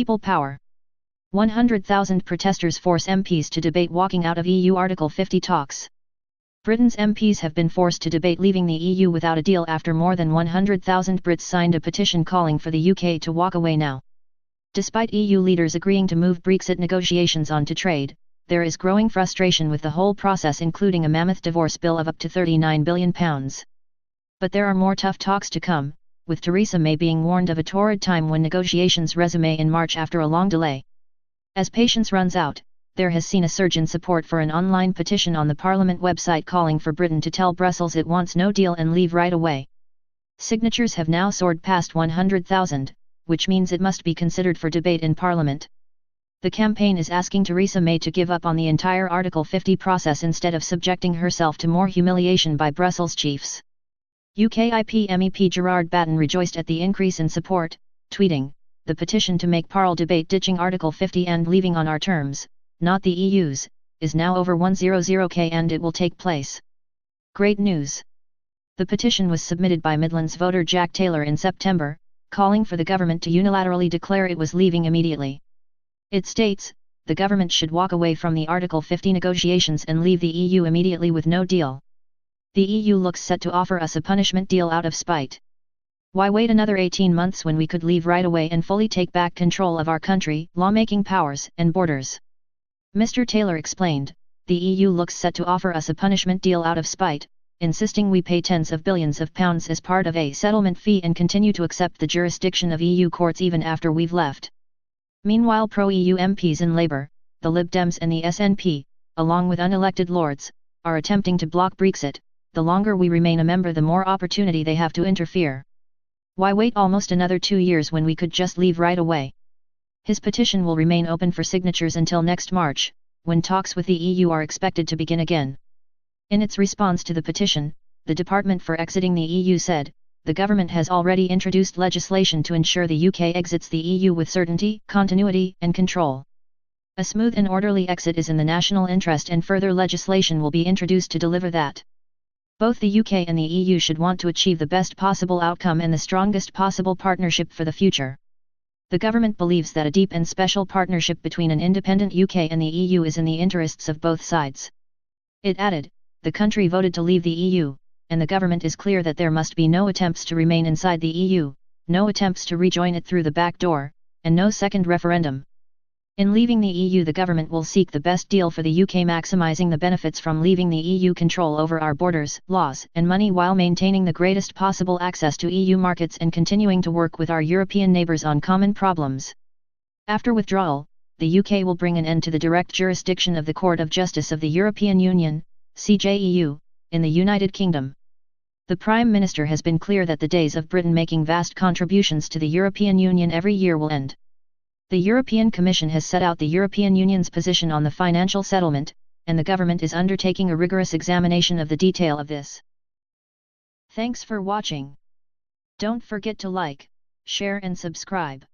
People power. 100,000 protesters force MPs to debate walking out of EU Article 50 talks. Britain's MPs have been forced to debate leaving the EU without a deal after more than 100,000 Brits signed a petition calling for the UK to walk away now. Despite EU leaders agreeing to move Brexit negotiations on to trade, there is growing frustration with the whole process, including a mammoth divorce bill of up to £39 billion. But there are more tough talks to come, with Theresa May being warned of a torrid time when negotiations resume in March after a long delay. As patience runs out, there has seen a surge in support for an online petition on the Parliament website calling for Britain to tell Brussels it wants no deal and leave right away. Signatures have now soared past 100,000, which means it must be considered for debate in Parliament. The campaign is asking Theresa May to give up on the entire Article 50 process instead of subjecting herself to more humiliation by Brussels chiefs. UKIP MEP Gerard Batten rejoiced at the increase in support, tweeting, "The petition to make Parl debate ditching Article 50 and leaving on our terms, not the EU's, is now over 100k and it will take place. Great news." The petition was submitted by Midlands voter Jack Taylor in September, calling for the government to unilaterally declare it was leaving immediately. It states, the government should walk away from the Article 50 negotiations and leave the EU immediately with no deal. The EU looks set to offer us a punishment deal out of spite. Why wait another 18 months when we could leave right away and fully take back control of our country, lawmaking powers, and borders? Mr. Taylor explained, the EU looks set to offer us a punishment deal out of spite, insisting we pay tens of billions of pounds as part of a settlement fee and continue to accept the jurisdiction of EU courts even after we've left. Meanwhile, pro-EU MPs in Labour, the Lib Dems and the SNP, along with unelected lords, are attempting to block Brexit. The longer we remain a member, the more opportunity they have to interfere. Why wait almost another 2 years when we could just leave right away? His petition will remain open for signatures until next March, when talks with the EU are expected to begin again. In its response to the petition, the Department for Exiting the EU said, the government has already introduced legislation to ensure the UK exits the EU with certainty, continuity, and control. A smooth and orderly exit is in the national interest and further legislation will be introduced to deliver that. Both the UK and the EU should want to achieve the best possible outcome and the strongest possible partnership for the future. The government believes that a deep and special partnership between an independent UK and the EU is in the interests of both sides. It added, the country voted to leave the EU, and the government is clear that there must be no attempts to remain inside the EU, no attempts to rejoin it through the back door, and no second referendum. In leaving the EU, the government will seek the best deal for the UK, maximizing the benefits from leaving the EU control over our borders, laws, and money while maintaining the greatest possible access to EU markets and continuing to work with our European neighbours on common problems. After withdrawal, the UK will bring an end to the direct jurisdiction of the Court of Justice of the European Union, CJEU, in the United Kingdom. The Prime Minister has been clear that the days of Britain making vast contributions to the European Union every year will end. The European Commission has set out the European Union's position on the financial settlement, and the government is undertaking a rigorous examination of the detail of this. Thanks for watching. Don't forget to like, share and subscribe.